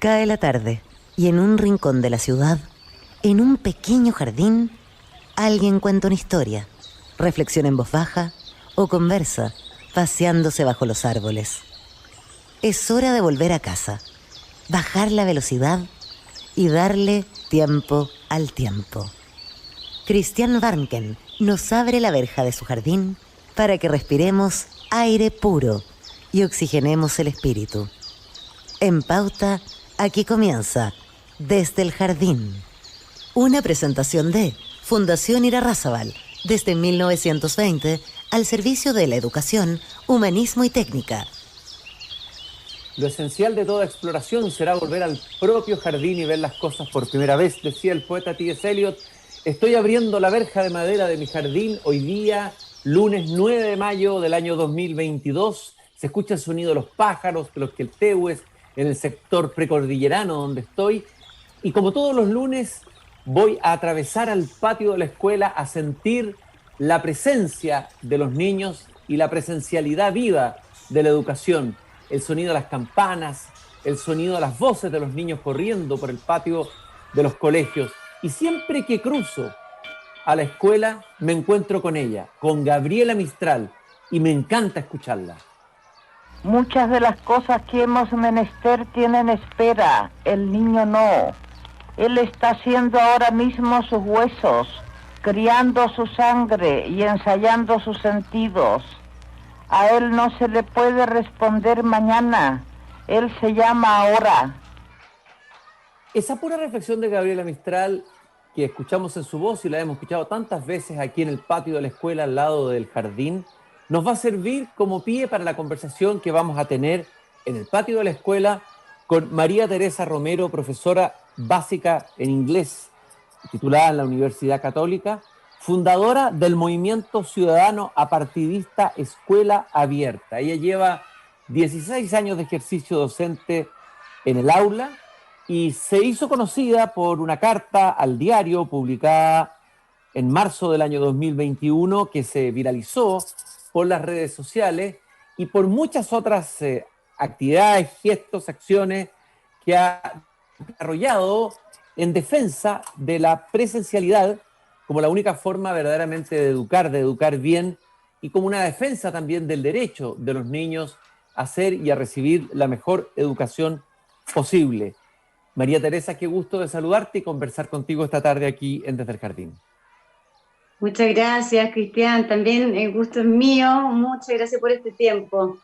Cae la tarde y en un rincón de la ciudad, en un pequeño jardín, alguien cuenta una historia, reflexiona en voz baja o conversa, paseándose bajo los árboles. Es hora de volver a casa, bajar la velocidad y darle tiempo al tiempo. Christian Warnken nos abre la verja de su jardín para que respiremos aire puro y oxigenemos el espíritu. En Pauta, aquí comienza Desde el Jardín. Una presentación de Fundación Irarrázaval, desde 1920, al servicio de la educación, humanismo y técnica. Lo esencial de toda exploración será volver al propio jardín y ver las cosas por primera vez, decía el poeta T.S. Eliot. Estoy abriendo la verja de madera de mi jardín hoy día, lunes 9 de mayo del año 2022. Se escucha el sonido de los pájaros, de los queltehues, en el sector precordillerano donde estoy. Y como todos los lunes, voy a atravesar al patio de la escuela a sentir la presencia de los niños y la presencialidad viva de la educación. El sonido de las campanas, el sonido de las voces de los niños corriendo por el patio de los colegios. Y siempre que cruzo a la escuela, me encuentro con ella, con Gabriela Mistral, y me encanta escucharla. Muchas de las cosas que hemos menester tienen espera, el niño no. Él está haciendo ahora mismo sus huesos, criando su sangre y ensayando sus sentidos. A él no se le puede responder mañana, él se llama ahora. Esa pura reflexión de Gabriela Mistral que escuchamos en su voz y la hemos escuchado tantas veces aquí en el patio de la escuela al lado del jardín, nos va a servir como pie para la conversación que vamos a tener en el patio de la escuela con María Teresa Romero, profesora básica en inglés, titulada en la Universidad Católica, fundadora del movimiento ciudadano apartidista Escuela Abierta. Ella lleva 16 años de ejercicio docente en el aula y se hizo conocida por una carta al diario publicada en marzo del año 2021 que se viralizó por las redes sociales y por muchas otras actividades, gestos, acciones que ha desarrollado en defensa de la presencialidad como la única forma verdaderamente de educar bien y como una defensa también del derecho de los niños a hacer y a recibir la mejor educación posible. María Teresa, qué gusto de saludarte y conversar contigo esta tarde aquí en Desde el Jardín. Muchas gracias, Cristian. También el gusto es mío. Muchas gracias por este tiempo.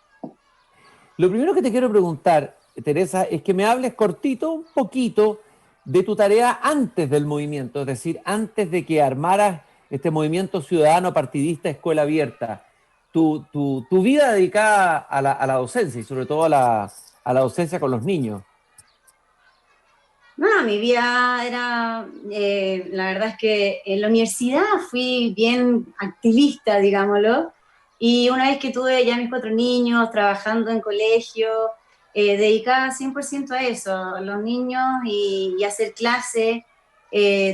Lo primero que te quiero preguntar, Teresa, es que me hables cortito, un poquito, de tu tarea antes del movimiento, es decir, antes de que armaras este movimiento ciudadano partidista Escuela Abierta. Tu vida dedicada a la docencia y sobre todo a la docencia con los niños. No, mi vida era, la verdad es que en la universidad fui bien activista, digámoslo, y una vez que tuve ya mis 4 niños trabajando en colegio, dedicada 100% a eso, a los niños y hacer clases,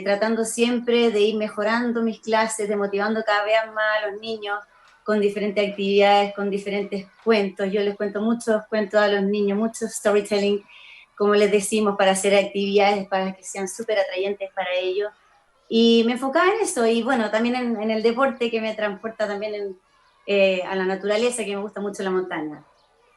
tratando siempre de ir mejorando mis clases, de motivando cada vez más a los niños con diferentes actividades, con diferentes cuentos. Yo les cuento muchos cuentos a los niños, mucho storytelling, como les decimos, para hacer actividades para que sean súper atrayentes para ellos. Y me enfocaba en eso, y bueno, también en el deporte que me transporta también a la naturaleza, que me gusta mucho la montaña.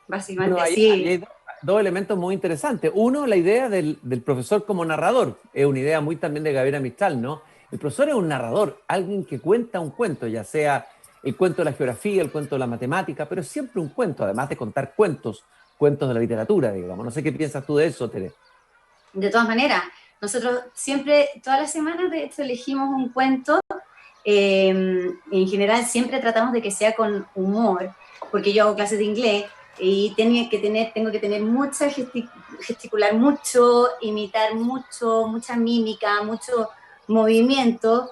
Básicamente Bueno, así. hay dos elementos muy interesantes. Uno, la idea del profesor como narrador. Es una idea muy también de Gabriela Mistral, ¿no? El profesor es un narrador, alguien que cuenta un cuento, ya sea el cuento de la geografía, el cuento de la matemática, pero es siempre un cuento, además de contar cuentos de la literatura, digamos. No sé qué piensas tú de eso, Tere. De todas maneras, nosotros siempre, todas las semanas, de hecho, elegimos un cuento. En general, siempre tratamos de que sea con humor, porque yo hago clases de inglés y tengo que tener mucha gesticular mucho, imitar mucho, mucha mímica, mucho movimiento,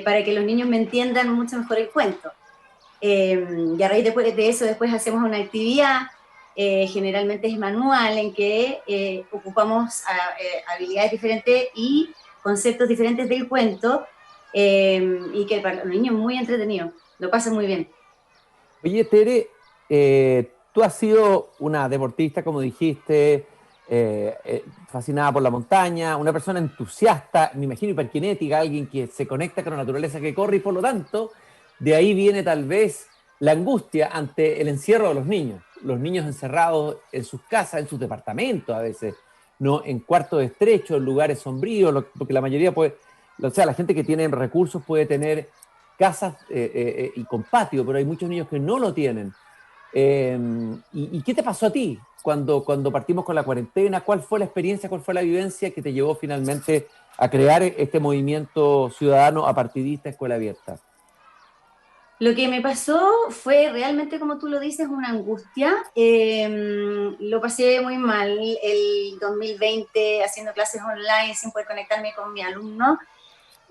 para que los niños me entiendan mucho mejor el cuento. Y a raíz de eso, después hacemos una actividad. Generalmente es manual, en que ocupamos habilidades diferentes y conceptos diferentes del cuento, y que para los niños es muy entretenido, lo pasan muy bien. Oye, Tere, tú has sido una deportista, como dijiste, fascinada por la montaña, una persona entusiasta, me imagino hiperkinética, alguien que se conecta con la naturaleza que corre y por lo tanto de ahí viene tal vez la angustia ante el encierro de los niños encerrados en sus casas, en sus departamentos a veces, no en cuartos estrechos, en lugares sombríos, porque la mayoría puede, o sea, la gente que tiene recursos puede tener casas y con patio, pero hay muchos niños que no lo tienen. ¿Y qué te pasó a ti cuando partimos con la cuarentena? ¿Cuál fue la experiencia, cuál fue la vivencia que te llevó finalmente a crear este movimiento ciudadano apartidista Escuela Abierta? Lo que me pasó fue realmente, como tú lo dices, una angustia. Lo pasé muy mal el 2020 haciendo clases online sin poder conectarme con mi alumno.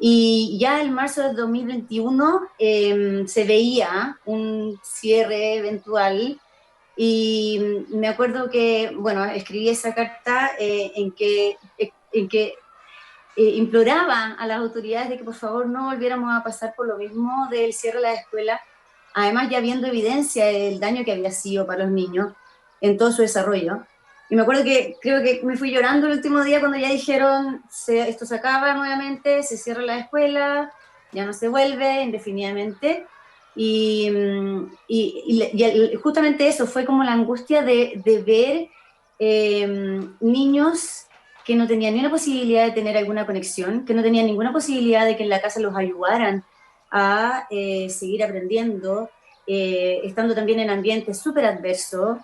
Y ya en marzo del 2021 se veía un cierre eventual y me acuerdo que, bueno, escribí esa carta en que imploraba a las autoridades de que por favor no volviéramos a pasar por lo mismo del cierre de la escuela, además ya viendo evidencia del daño que había sido para los niños en todo su desarrollo. Y me acuerdo que creo que me fui llorando el último día cuando ya dijeron, esto se acaba nuevamente, se cierra la escuela, ya no se vuelve indefinidamente. Y justamente eso fue como la angustia de ver niños que no tenían ni una posibilidad de tener alguna conexión, que no tenían ninguna posibilidad de que en la casa los ayudaran a seguir aprendiendo, estando también en ambientes súper adversos.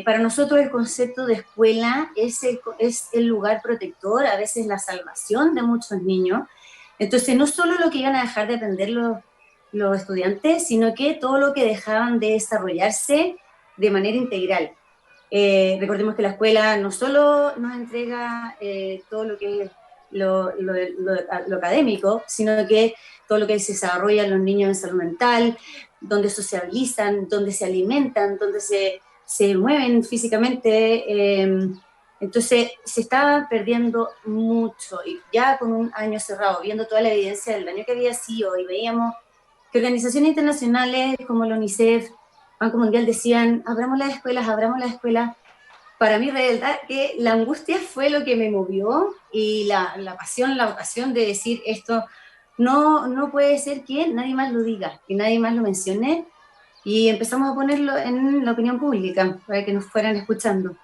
Para nosotros el concepto de escuela es el lugar protector, a veces la salvación de muchos niños. Entonces, no solo lo que iban a dejar de aprender los estudiantes, sino que todo lo que dejaban de desarrollarse de manera integral. Recordemos que la escuela no solo nos entrega todo lo que es lo académico, sino que todo lo que se desarrolla en los niños en salud mental, donde sociabilizan, donde se alimentan, donde se mueven físicamente. Entonces se estaba perdiendo mucho y ya con un año cerrado, viendo toda la evidencia del daño que había sido y veíamos que organizaciones internacionales como la UNICEF, Banco Mundial decían, abramos las escuelas, abramos las escuelas. Para mí, de verdad, que la angustia fue lo que me movió y la pasión, la vocación de decir esto no puede ser que nadie más lo diga, que nadie más lo mencione, y empezamos a ponerlo en la opinión pública para que nos fueran escuchando.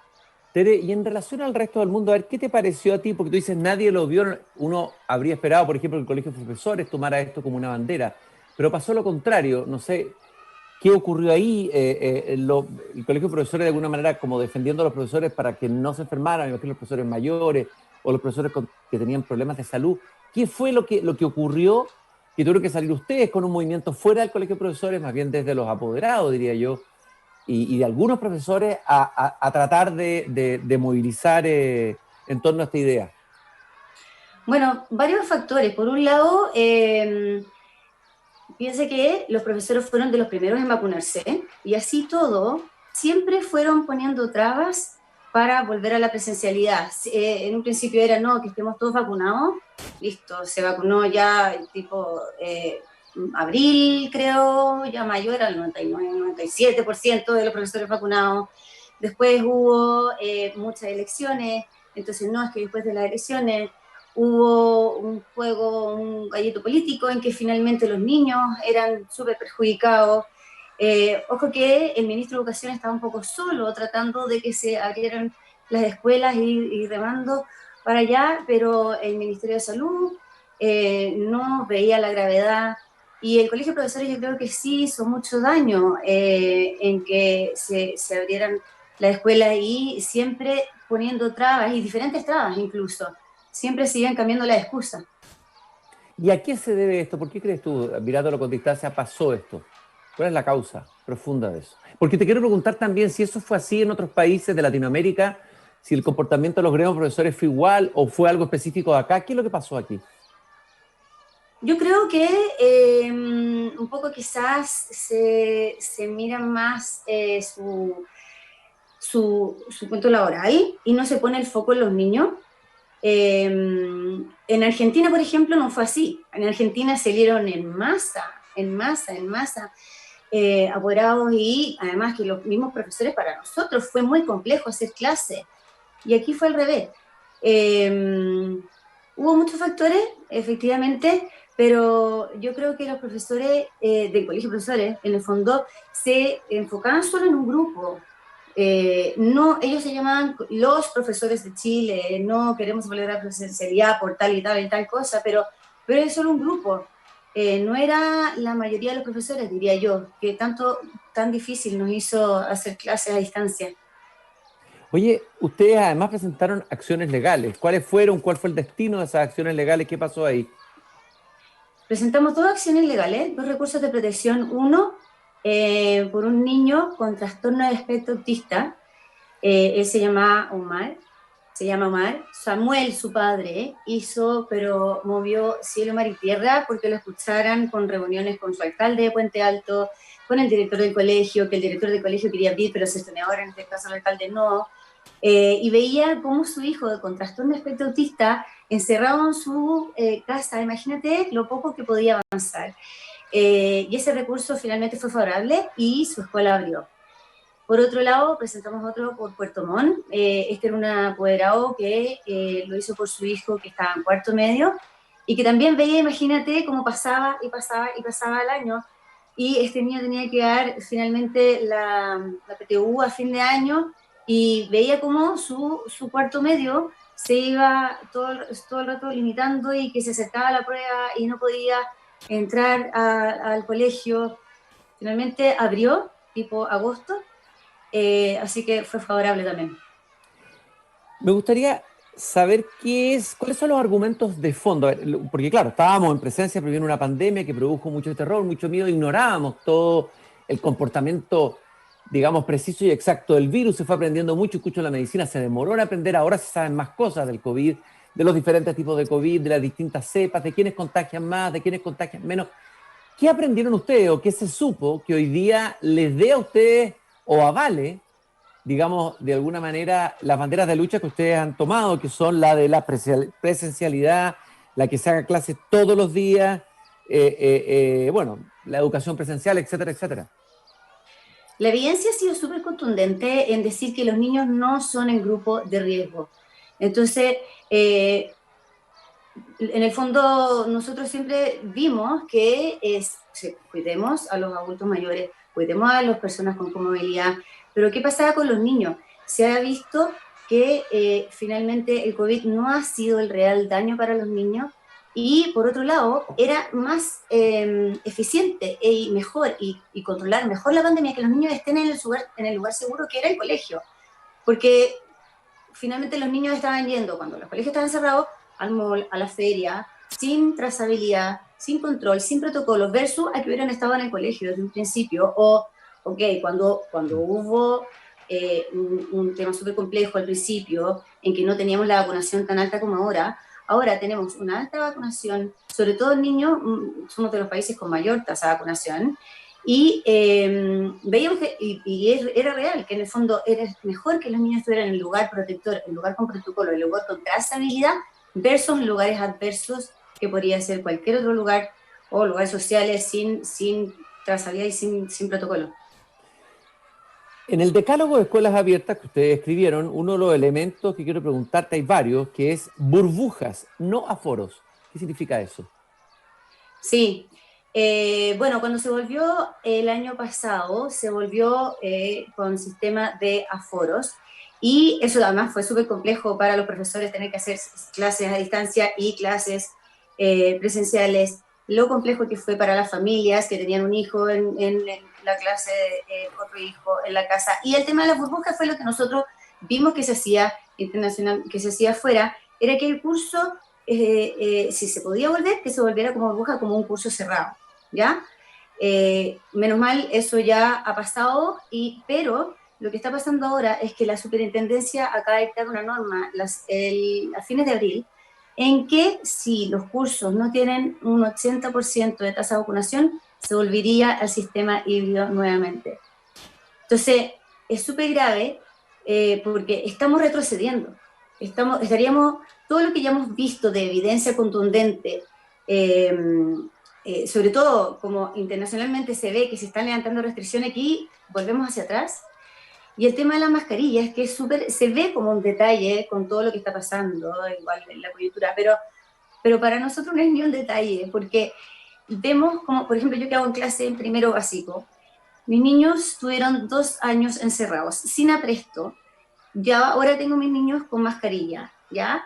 Tere, y en relación al resto del mundo, a ver, ¿qué te pareció a ti? Porque tú dices, nadie lo vio, uno habría esperado, por ejemplo, que el Colegio de Profesores tomara esto como una bandera, pero pasó lo contrario, no sé, ¿qué ocurrió ahí? El Colegio de Profesores de alguna manera como defendiendo a los profesores para que no se enfermaran, me imagino los profesores mayores o los profesores que tenían problemas de salud. ¿Qué fue lo que ocurrió? Que tuvieron que salir ustedes con un movimiento fuera del Colegio de Profesores, más bien desde los apoderados, diría yo, y de algunos profesores a tratar de movilizar en torno a esta idea. Bueno, varios factores. Por un lado, piense que los profesores fueron de los primeros en vacunarse y así todo, siempre fueron poniendo trabas para volver a la presencialidad. En un principio era, no, que estemos todos vacunados, listo, se vacunó ya tipo abril, creo, ya mayo era el 99-97% de los profesores vacunados. Después hubo muchas elecciones, entonces no, es que después de las elecciones hubo un juego, un gallito político en que finalmente los niños eran súper perjudicados. Ojo que el ministro de Educación estaba un poco solo tratando de que se abrieran las escuelas y remando para allá, pero el Ministerio de Salud no veía la gravedad y el Colegio de Profesores yo creo que sí hizo mucho daño en que se abrieran las escuelas y siempre poniendo trabas y diferentes trabas incluso. Siempre siguen cambiando la excusa. ¿Y a qué se debe esto? ¿Por qué crees tú, mirándolo con distancia, pasó esto? ¿Cuál es la causa profunda de eso? Porque te quiero preguntar también si eso fue así en otros países de Latinoamérica, si el comportamiento de los gremios profesores fue igual o fue algo específico de acá. ¿Qué es lo que pasó aquí? Yo creo que un poco quizás se mira más su punto laboral y no se pone el foco en los niños. En Argentina, por ejemplo, no fue así. En Argentina salieron en masa, apoderados y además que los mismos profesores, para nosotros fue muy complejo hacer clase. y aquí fue al revés. Hubo muchos factores, efectivamente, pero yo creo que los profesores del colegio de profesores, en el fondo, se enfocaban solo en un grupo. No, ellos se llamaban los profesores de Chile, no queremos volver a la presencialidad por tal y tal cosa, pero es solo un grupo. No era la mayoría de los profesores, diría yo, que tan difícil nos hizo hacer clases a distancia. Oye, ustedes además presentaron acciones legales. ¿Cuáles fueron? ¿Cuál fue el destino de esas acciones legales? ¿Qué pasó ahí? Presentamos dos acciones legales, dos recursos de protección. Uno, por un niño con trastorno de espectro autista. Él se llama Omar. Samuel, su padre, pero movió cielo, mar y tierra porque lo escucharan con reuniones con su alcalde de Puente Alto, con el director del colegio, que el director del colegio quería abrir, pero se ahora en este caso el alcalde no. Y veía cómo su hijo con trastorno de espectro autista encerrado en su casa, imagínate lo poco que podía avanzar. Y ese recurso finalmente fue favorable y su escuela abrió. Por otro lado, presentamos otro por Puerto Montt. Este era un apoderado que lo hizo por su hijo que estaba en cuarto medio y que también veía, imagínate, cómo pasaba y pasaba y pasaba el año. Y este niño tenía que dar finalmente la PTU a fin de año y veía cómo su cuarto medio se iba todo el rato limitando y que se acercaba a la prueba y no podía entrar al colegio. Finalmente abrió, tipo agosto, así que fue favorable también. Me gustaría saber cuáles son los argumentos de fondo. A ver, porque claro, estábamos en presencia, pero viene una pandemia que produjo mucho terror, mucho miedo, ignorábamos todo el comportamiento, digamos, preciso y exacto del virus, se fue aprendiendo mucho, escucho la medicina, se demoró en aprender, ahora se saben más cosas del COVID, de los diferentes tipos de COVID, de las distintas cepas, de quiénes contagian más, de quiénes contagian menos. ¿Qué aprendieron ustedes o qué se supo que hoy día les dé a ustedes o avale, digamos, de alguna manera, las banderas de lucha que ustedes han tomado, que son la de la presencialidad, la que se haga clases todos los días, bueno, la educación presencial, etcétera, etcétera? La evidencia ha sido súper contundente en decir que los niños no son en grupo de riesgo. Entonces, en el fondo, nosotros siempre vimos que cuidemos a los adultos mayores, cuidemos a las personas con movilidad, pero ¿qué pasaba con los niños? Se ha visto que finalmente el COVID no ha sido el real daño para los niños y, por otro lado, era más eficiente y mejor y controlar mejor la pandemia que los niños estén en el lugar seguro que era el colegio, porque finalmente los niños estaban yendo, cuando los colegios estaban cerrados, al mall, a la feria, sin trazabilidad, sin control, sin protocolos, versus a que hubieran estado en el colegio desde un principio. Cuando hubo un tema súper complejo al principio, en que no teníamos la vacunación tan alta como ahora tenemos una alta vacunación, sobre todo en niños, somos de los países con mayor tasa de vacunación, y veíamos que, era real, que en el fondo era mejor que los niños estuvieran en el lugar protector, el lugar con protocolo, el lugar con trazabilidad, versus lugares adversos que podría ser cualquier otro lugar o lugares sociales sin trazabilidad y sin protocolo. En el decálogo de escuelas abiertas que ustedes escribieron, uno de los elementos que quiero preguntarte, hay varios, que es burbujas, no aforos. ¿Qué significa eso? Sí, bueno, cuando se volvió el año pasado, se volvió con sistema de aforos y eso además fue súper complejo para los profesores tener que hacer clases a distancia y clases presenciales, lo complejo que fue para las familias que tenían un hijo en la clase, otro hijo en la casa. Y el tema de las burbujas fue lo que nosotros vimos que se hacía internacional, que se hacía afuera, era que el curso, si se podía volver, que se volviera como burbuja, como un curso cerrado, ¿ya? Menos mal, eso ya ha pasado, pero lo que está pasando ahora es que la superintendencia acaba de dictar una norma a fines de abril, en que si los cursos no tienen un 80% de tasa de vacunación, se volvería al sistema híbrido nuevamente. Entonces, es súper grave porque estamos retrocediendo. Todo lo que ya hemos visto de evidencia contundente, sobre todo como internacionalmente se ve que se están levantando restricciones aquí, volvemos hacia atrás. Y el tema de la mascarilla es que es súper, se ve como un detalle con todo lo que está pasando, igual en la coyuntura, pero para nosotros no es ni un detalle, porque vemos como, por ejemplo, yo que hago en clase en primero básico, mis niños tuvieron 2 años encerrados, sin apresto, ya ahora tengo mis niños con mascarilla, ¿ya?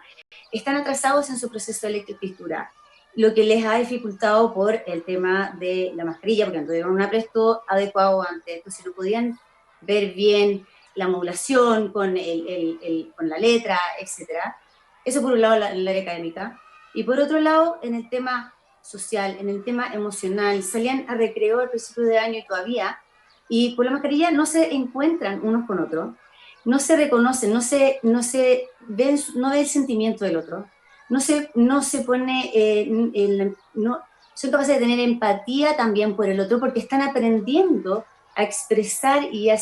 Están atrasados en su proceso de lectoescritura, lo que les ha dificultado por el tema de la mascarilla, porque no tuvieron un apresto adecuado antes, entonces no podían ver bien la modulación con la letra, etcétera. Eso por un lado en la área académica. Y por otro lado, en el tema social, en el tema emocional, salían a recreo al principio de año y todavía, y por la mascarilla no se encuentran unos con otros, no se reconocen, no ven, no ve el sentimiento del otro, no se pone, no, son capaces de tener empatía también por el otro porque están aprendiendo a expresar y a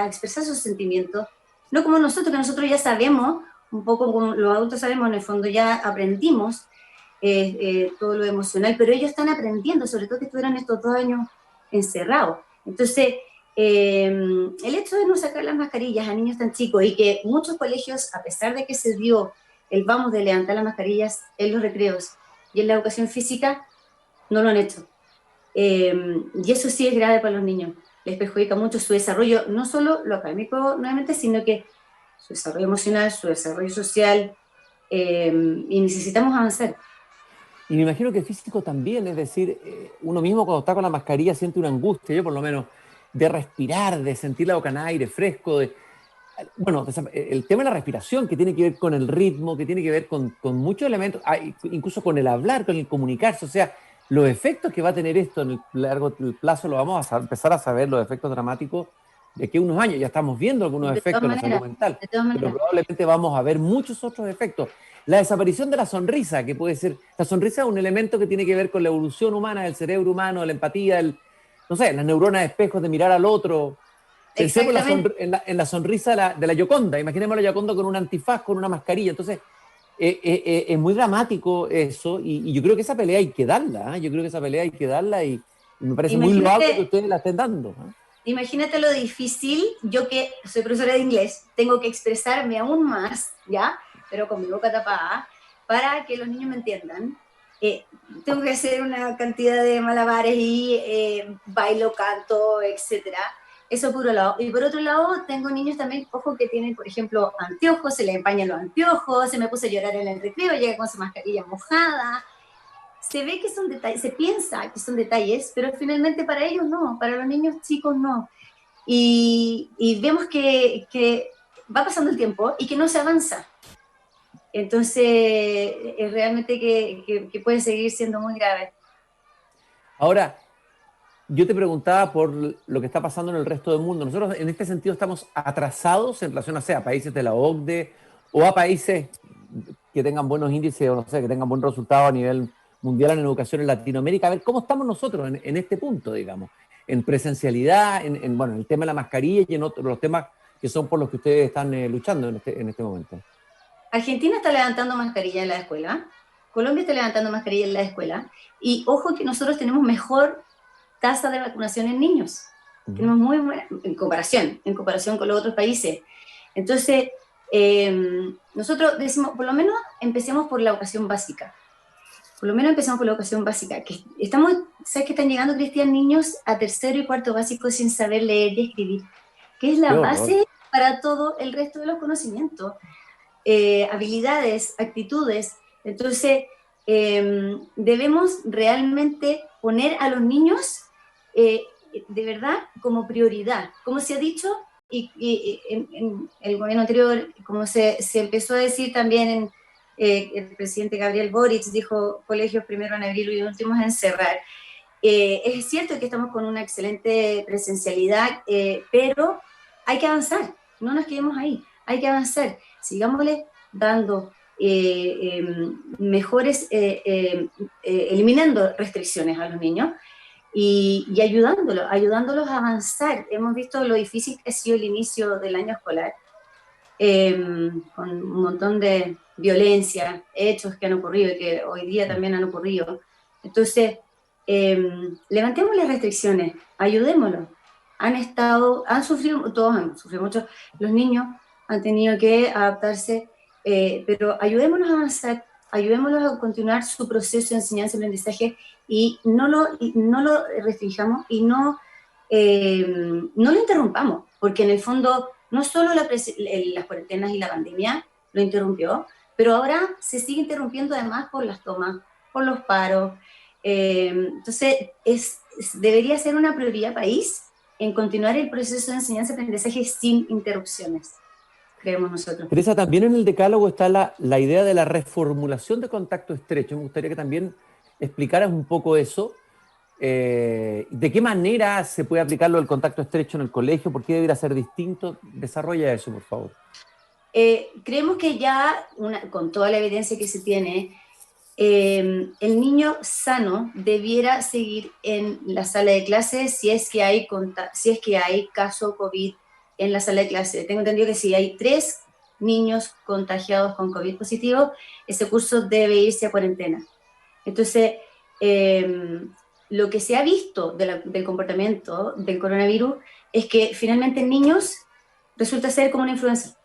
expresar sus sentimientos, no como nosotros, que nosotros ya sabemos, un poco como los adultos sabemos, en el fondo ya aprendimos todo lo emocional, pero ellos están aprendiendo, sobre todo que estuvieron estos 2 años encerrados. Entonces, el hecho de no sacar las mascarillas a niños tan chicos y que muchos colegios, a pesar de que se dio el vamos de levantar las mascarillas en los recreos y en la educación física, no lo han hecho. Y eso sí es grave para los niños. Les perjudica mucho su desarrollo, no solo lo académico nuevamente, sino que su desarrollo emocional, su desarrollo social, y necesitamos avanzar. Y me imagino que físico también, es decir, uno mismo cuando está con la mascarilla siente una angustia, yo por lo menos, de respirar, de sentir la boca en aire fresco, bueno, el tema de la respiración, que tiene que ver con el ritmo, que tiene que ver con muchos elementos, incluso con el hablar, con el comunicarse, o sea, los efectos que va a tener esto en el largo plazo lo vamos a empezar a saber, los efectos dramáticos de aquí a unos años. Ya estamos viendo algunos efectos en la salud mental, pero probablemente vamos a ver muchos otros efectos. La desaparición de la sonrisa, que puede ser, la sonrisa es un elemento que tiene que ver con la evolución humana, del cerebro humano, la empatía, no sé, las neuronas de espejos de mirar al otro. Pensemos en la sonrisa de la Gioconda, imaginemos a la Gioconda con un antifaz, con una mascarilla, entonces es muy dramático eso, y yo creo que esa pelea hay que darla, yo creo que esa pelea hay que darla, y me parece muy loable que ustedes la estén dando. Imagínate lo difícil, yo que soy profesora de inglés, tengo que expresarme aún más, ¿ya? Pero con mi boca tapada, para que los niños me entiendan. Tengo que hacer una cantidad de malabares y bailo, canto, etcétera. Eso por un lado. Y por otro lado, tengo niños también, ojo, que tienen, por ejemplo, anteojos, se les empañan los anteojos, se me puse a llorar en el recreo, llega con su mascarilla mojada. Se ve que son detalles, se piensa que son detalles, pero finalmente para ellos no, para los niños chicos no. Y vemos que va pasando el tiempo y que no se avanza. Entonces, es realmente que puede seguir siendo muy grave. Ahora, yo te preguntaba por lo que está pasando en el resto del mundo. Nosotros en este sentido estamos atrasados en relación a países de la OCDE o a países que tengan buenos índices o no sé, que tengan buen resultado a nivel mundial en educación en Latinoamérica. A ver, ¿cómo estamos nosotros en este punto, digamos? En presencialidad, bueno, en el tema de la mascarilla y en otros los temas que son por los que ustedes están luchando en este momento. Argentina está levantando mascarilla en la escuela, Colombia está levantando mascarilla en la escuela, y ojo que nosotros tenemos mejor tasa de vacunación en niños. Tenemos muy buena, en comparación con los otros países. Entonces, nosotros decimos, por lo menos empecemos por la educación básica. Por lo menos empezamos por la educación básica. ¿Sabes que están llegando, Cristian, niños a tercero y cuarto básico sin saber leer y escribir? Que es la base para todo el resto de los conocimientos. Habilidades, actitudes. Entonces, debemos realmente poner a los niños de verdad como prioridad. Como se ha dicho, y en el gobierno anterior, como se empezó a decir también el presidente Gabriel Boric, dijo colegios primero en abrir y últimos en cerrar. Es cierto que estamos con una excelente presencialidad, pero hay que avanzar, no nos quedemos ahí, hay que avanzar, sigámosle dando mejores, eliminando restricciones a los niños y ayudándolos a avanzar. Hemos visto lo difícil que ha sido el inicio del año escolar, con un montón de violencia, hechos que han ocurrido y que hoy día también han ocurrido. Entonces, levantemos las restricciones, ayudémoslos han sufrido, todos han sufrido mucho, los niños han tenido que adaptarse, pero ayudémonos a avanzar, ayudémoslos a continuar su proceso de enseñanza-aprendizaje y no lo restringamos y no lo interrumpamos, porque en el fondo no solo las cuarentenas y la pandemia lo interrumpió, pero ahora se sigue interrumpiendo además por las tomas, por los paros. Entonces, debería ser una prioridad país en continuar el proceso de enseñanza-aprendizaje sin interrupciones, creemos nosotros. Teresa, también en el decálogo está la idea de la reformulación de contacto estrecho. Me gustaría que también explicaras un poco eso. ¿De qué manera se puede aplicarlo el contacto estrecho en el colegio? ¿Por qué debería ser distinto? Desarrolla eso, por favor. Creemos que ya, con toda la evidencia que se tiene, el niño sano debiera seguir en la sala de clases si es que hay caso COVID en la sala de clases. Tengo entendido que si hay 3 niños contagiados con COVID positivo, ese curso debe irse a cuarentena. Entonces, lo que se ha visto del comportamiento del coronavirus es que finalmente en niños resulta ser como una influenza.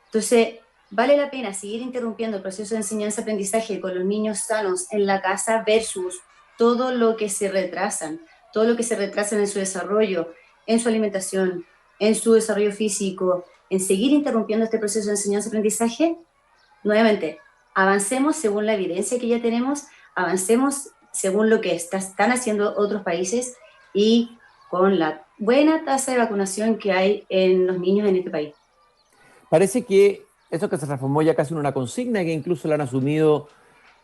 Entonces, vale la pena seguir interrumpiendo el proceso de enseñanza-aprendizaje con los niños sanos en la casa versus todo lo que se retrasan en su desarrollo, en su alimentación, en su desarrollo físico, en seguir interrumpiendo este proceso de enseñanza-aprendizaje. Nuevamente, avancemos según la evidencia que ya tenemos, avancemos según lo que están haciendo otros países y con la buena tasa de vacunación que hay en los niños en este país. Parece que eso que se transformó ya casi en una consigna, que incluso la han asumido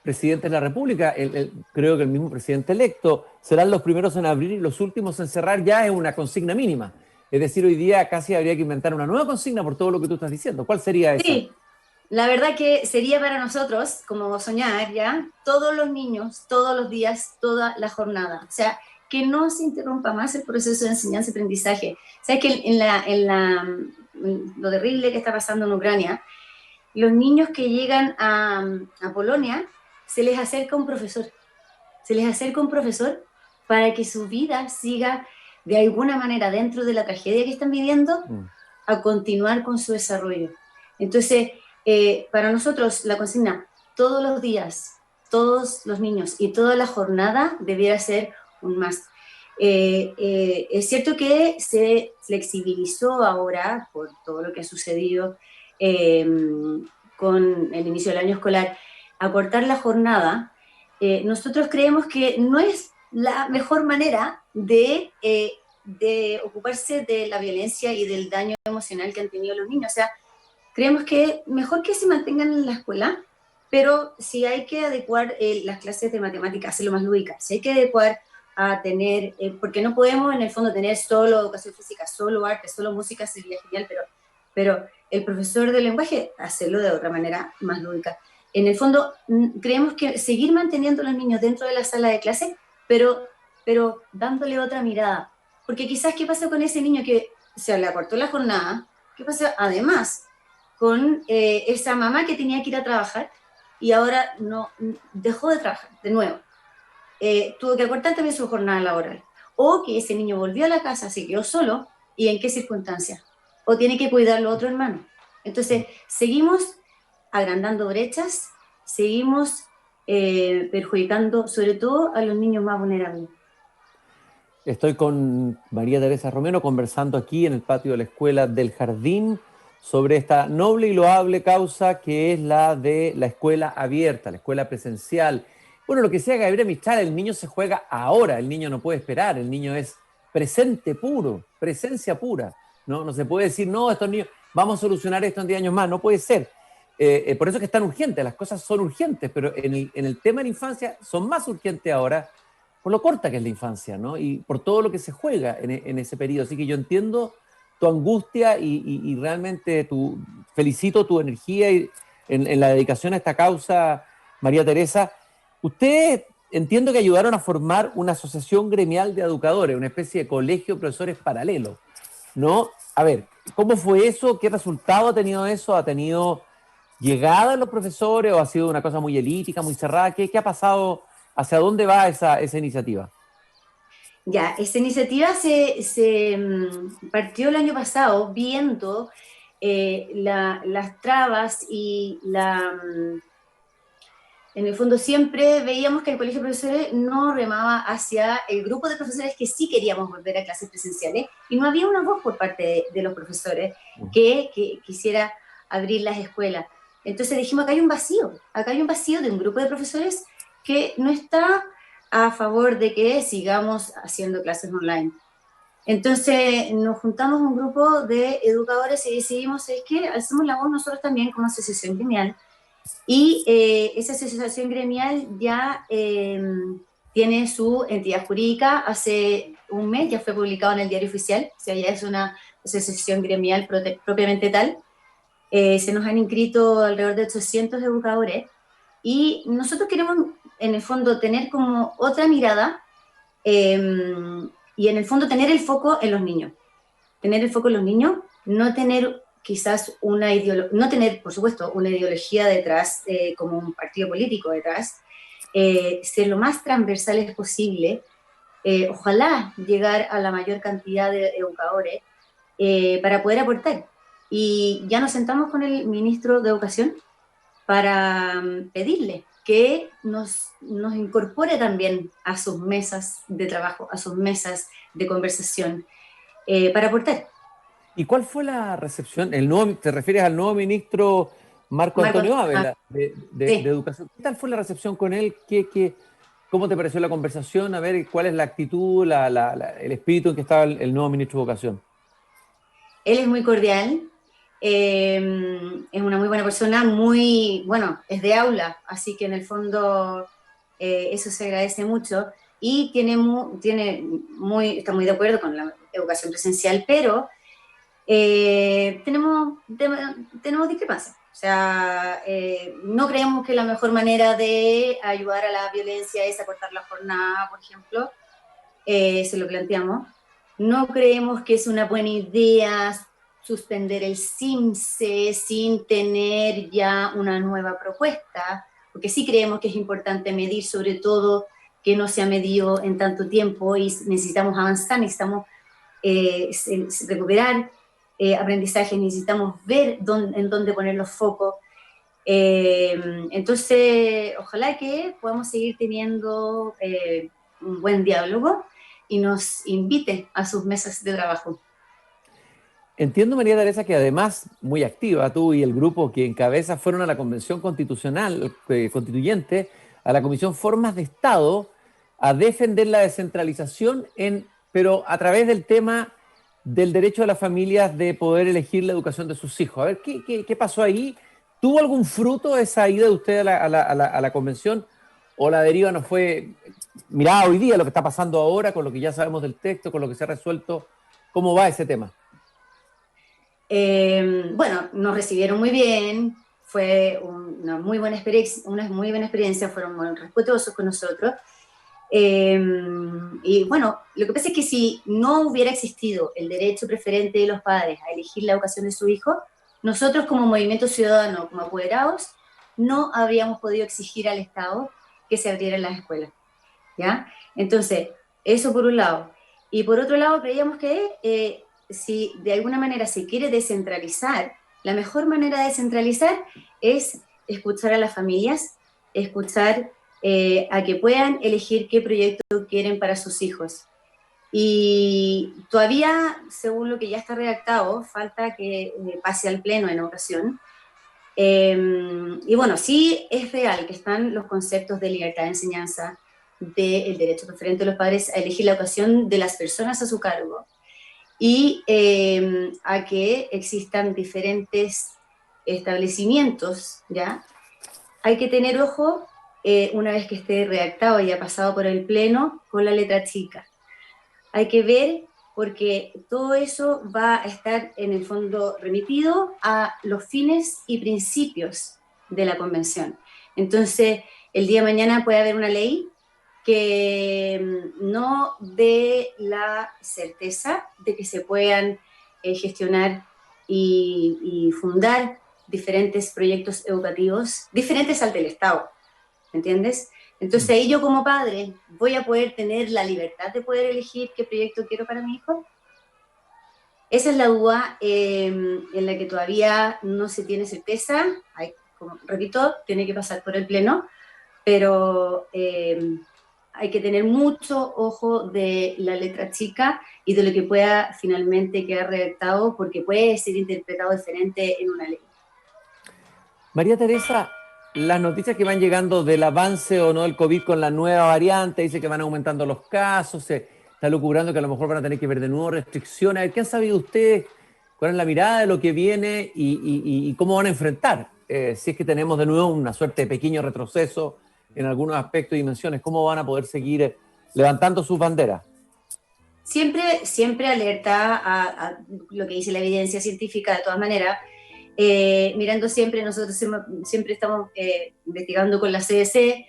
presidentes de la República, creo que el mismo presidente electo, serán los primeros en abrir y los últimos en cerrar, ya es una consigna mínima. Es decir, hoy día casi habría que inventar una nueva consigna por todo lo que tú estás diciendo. ¿Cuál sería esa? Sí, la verdad que sería para nosotros, como soñar, ¿ya? Todos los niños, todos los días, toda la jornada. O sea, que no se interrumpa más el proceso de enseñanza-aprendizaje. ¿Sabes que lo terrible que está pasando en Ucrania, los niños que llegan a Polonia, se les acerca un profesor para que su vida siga de alguna manera dentro de la tragedia que están viviendo, a continuar con su desarrollo. Entonces, para nosotros la consigna, todos los días, todos los niños y toda la jornada debiera ser un más. Es cierto que se flexibilizó ahora por todo lo que ha sucedido con el inicio del año escolar, acortar la jornada. Nosotros creemos que no es la mejor manera de ocuparse de la violencia y del daño emocional que han tenido los niños. O sea, creemos que mejor que se mantengan en la escuela, pero si hay que adecuar las clases de matemáticas, hacerlo más lúdicas, si hay que adecuar a tener, porque no podemos en el fondo tener solo educación física, solo arte, solo música, sería genial, pero el profesor de lenguaje, hacerlo de otra manera más lúdica. En el fondo, creemos que seguir manteniendo a los niños dentro de la sala de clase, pero dándole otra mirada. Porque quizás, ¿qué pasa con ese niño que se le acortó la jornada? ¿Qué pasa además con esa mamá que tenía que ir a trabajar y ahora no dejó de trabajar de nuevo? Tuvo que acortar también su jornada laboral. O que ese niño volvió a la casa, se quedó solo, ¿y en qué circunstancias? O tiene que cuidarlo otro hermano. Entonces, seguimos agrandando brechas, seguimos perjudicando sobre todo a los niños más vulnerables. Estoy con María Teresa Romero conversando aquí en el patio de la Escuela del Jardín sobre esta noble y loable causa que es la de la escuela abierta, la escuela presencial. Bueno, lo que decía Gabriela Mistral, el niño se juega ahora, el niño no puede esperar, el niño es presente puro, presencia pura. No se puede decir, no, estos niños, vamos a solucionar esto en 10 años más, no puede ser. Por eso es que es tan urgente, las cosas son urgentes, pero en el tema de la infancia son más urgentes ahora por lo corta que es la infancia, ¿no? Y por todo lo que se juega en ese periodo. Así que yo entiendo tu angustia y realmente felicito tu energía en la dedicación a esta causa, María Teresa. Ustedes entiendo que ayudaron a formar una asociación gremial de educadores, una especie de colegio de profesores paralelo, ¿no? A ver, ¿cómo fue eso? ¿Qué resultado ha tenido eso? ¿Ha tenido llegada a los profesores o ha sido una cosa muy elítica, muy cerrada? ¿Qué ha pasado? ¿Hacia dónde va esa iniciativa? Ya, esta iniciativa se partió el año pasado viendo las trabas y en el fondo siempre veíamos que el Colegio de Profesores no remaba hacia el grupo de profesores que sí queríamos volver a clases presenciales y no había una voz por parte de los profesores que quisiera abrir las escuelas. Entonces dijimos, acá hay un vacío de un grupo de profesores que no está a favor de que sigamos haciendo clases online. Entonces nos juntamos un grupo de educadores y decidimos, es que alzamos la voz nosotros también como asociación gremial. Y esa asociación gremial ya tiene su entidad jurídica. Hace un mes ya fue publicado en el Diario Oficial, o sea, ya es una asociación gremial propiamente tal. Se nos han inscrito alrededor de 800 educadores y nosotros queremos, en el fondo, tener como otra mirada eh, y en el fondo tener el foco en los niños. Tener el foco en los niños, no tener quizás no tener, por supuesto, una ideología detrás, como un partido político detrás, ser lo más transversales posible, ojalá llegar a la mayor cantidad de educadores para poder aportar. Y ya nos sentamos con el ministro de Educación para pedirle que nos incorpore también a sus mesas de trabajo, a sus mesas de conversación, para aportar. ¿Y cuál fue la recepción? ¿Te refieres al nuevo ministro Marco Marco, Antonio Ávila de sí. Educación? ¿Qué tal fue la recepción con él? ¿Cómo te pareció la conversación? A ver, ¿cuál es la actitud, el espíritu en que estaba el nuevo ministro de Educación? Él es muy cordial, es una muy buena persona, bueno, es de aula, así que en el fondo eso se agradece mucho y está muy de acuerdo con la educación presencial, pero tenemos discrepancias. O sea, no creemos que la mejor manera de ayudar a la violencia es acortar la jornada, por ejemplo. Se lo planteamos. No creemos que es una buena idea suspender el CIMSE sin tener ya una nueva propuesta, porque sí creemos que es importante medir, sobre todo que no se ha medido en tanto tiempo y necesitamos avanzar, necesitamos recuperar aprendizaje, necesitamos ver en dónde poner los focos. Entonces, ojalá que podamos seguir teniendo un buen diálogo y nos invite a sus mesas de trabajo. Entiendo, María Teresa, que además, muy activa, tú y el grupo que encabeza fueron a la Convención Constituyente, a la Comisión Formas de Estado, a defender la descentralización, pero a través del tema del derecho de las familias de poder elegir la educación de sus hijos. A ver, ¿qué pasó ahí? ¿Tuvo algún fruto esa ida de usted a la convención? ¿O la deriva no fue mirada hoy día, lo que está pasando ahora, con lo que ya sabemos del texto, con lo que se ha resuelto? ¿Cómo va ese tema? Bueno, nos recibieron muy bien, fue una muy buena experiencia, fueron muy respetuosos con nosotros. Y bueno, lo que pasa es que si no hubiera existido el derecho preferente de los padres a elegir la educación de su hijo, nosotros como movimiento ciudadano, como apoderados, no habríamos podido exigir al Estado que se abrieran las escuelas, ¿ya? Entonces, eso por un lado. Y por otro lado, creíamos que si de alguna manera se quiere descentralizar, la mejor manera de descentralizar es escuchar a las familias, escuchar a que puedan elegir qué proyecto quieren para sus hijos. Y todavía, según lo que ya está redactado, falta que pase al Pleno en ocasión. Y bueno, sí es real que están los conceptos de libertad de enseñanza, del derecho preferente de los padres a elegir la educación de las personas a su cargo, y a que existan diferentes establecimientos, ¿ya? Hay que tener ojo, una vez que esté redactado y ha pasado por el Pleno, con la letra chica. Hay que ver, porque todo eso va a estar en el fondo remitido a los fines y principios de la Convención. Entonces, el día de mañana puede haber una ley que no dé la certeza de que se puedan gestionar y fundar diferentes proyectos educativos, diferentes al del Estado, ¿me entiendes? Entonces ahí yo como padre voy a poder tener la libertad de poder elegir qué proyecto quiero para mi hijo. Esa es la duda en la que todavía no se tiene certeza. Hay, como repito, tiene que pasar por el pleno, pero hay que tener mucho ojo de la letra chica y de lo que pueda finalmente quedar redactado, porque puede ser interpretado diferente en una ley. María Teresa, las noticias que van llegando del avance o no del COVID con la nueva variante, dice que van aumentando los casos, se está lucubrando que a lo mejor van a tener que ver de nuevo restricciones. A ver, ¿qué han sabido ustedes? ¿Cuál es la mirada de lo que viene y cómo van a enfrentar? Si es que tenemos de nuevo una suerte de pequeño retroceso en algunos aspectos y dimensiones, ¿cómo van a poder seguir levantando sus banderas? Siempre alerta a lo que dice la evidencia científica, de todas maneras. Mirando siempre, nosotros siempre estamos investigando con la CDC,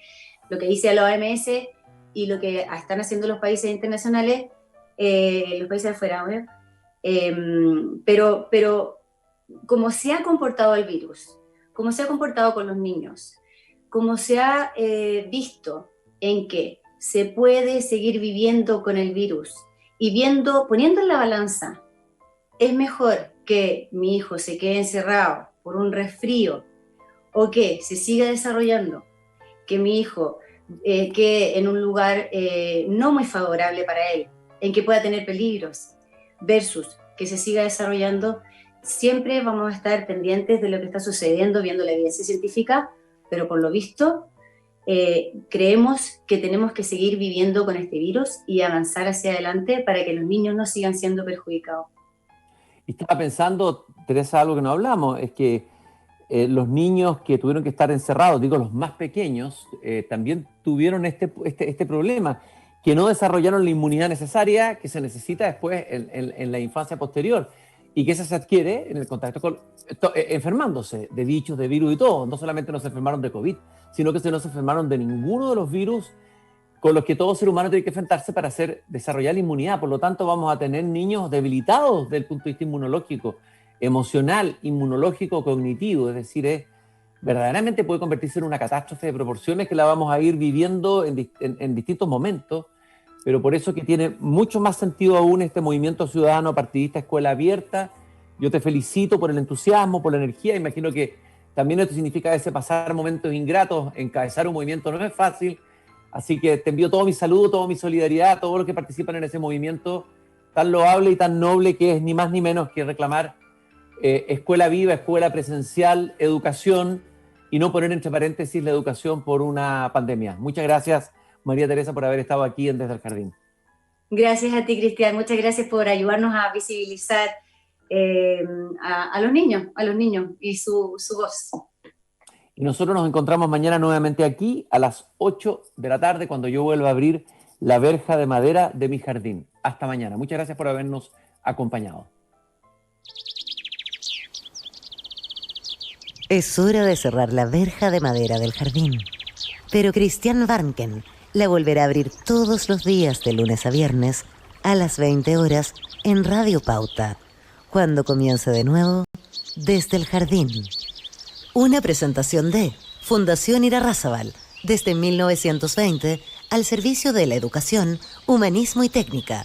lo que dice la OMS y lo que están haciendo los países internacionales, los países de afuera, ¿no? Pero como se ha comportado el virus, como se ha comportado con los niños, como se ha visto en que se puede seguir viviendo con el virus y poniendo en la balanza, es mejor que mi hijo se quede encerrado por un resfrío o que se siga desarrollando, que mi hijo quede en un lugar no muy favorable para él, en que pueda tener peligros, versus que se siga desarrollando. Siempre vamos a estar pendientes de lo que está sucediendo, viendo la evidencia científica, pero por lo visto creemos que tenemos que seguir viviendo con este virus y avanzar hacia adelante para que los niños no sigan siendo perjudicados. Y estaba pensando, Teresa, algo que no hablamos, es que los niños que tuvieron que estar encerrados, digo los más pequeños, también tuvieron este problema, que no desarrollaron la inmunidad necesaria que se necesita después en la infancia posterior, y que esa se adquiere en el contacto con, enfermándose de bichos, de virus y todo. No solamente no se enfermaron de COVID, sino que no se enfermaron de ninguno de los virus con los que todo ser humano tiene que enfrentarse para desarrollar la inmunidad. Por lo tanto, vamos a tener niños debilitados desde el punto de vista inmunológico, emocional, inmunológico, cognitivo. Es decir, verdaderamente puede convertirse en una catástrofe de proporciones que la vamos a ir viviendo en distintos momentos, pero por eso que tiene mucho más sentido aún este movimiento ciudadano partidista Escuela Abierta. Yo te felicito por el entusiasmo, por la energía. Imagino que también esto significa ese pasar momentos ingratos, encabezar un movimiento no es fácil. Así que te envío todo mi saludo, toda mi solidaridad a todos los que participan en ese movimiento tan loable y tan noble que es ni más ni menos que reclamar escuela viva, escuela presencial, educación y no poner entre paréntesis la educación por una pandemia. Muchas gracias, María Teresa, por haber estado aquí en Desde el Jardín. Gracias a ti, Cristian. Muchas gracias por ayudarnos a visibilizar a los niños y su voz. Y nosotros nos encontramos mañana nuevamente aquí a las 8 de la tarde cuando yo vuelva a abrir la verja de madera de mi jardín. Hasta mañana. Muchas gracias por habernos acompañado. Es hora de cerrar la verja de madera del jardín. Pero Cristian Warnken la volverá a abrir todos los días de lunes a viernes a las 20 horas en Radio Pauta, cuando comience de nuevo Desde el Jardín. Una presentación de Fundación Irarrázaval, desde 1920 al servicio de la educación, humanismo y técnica.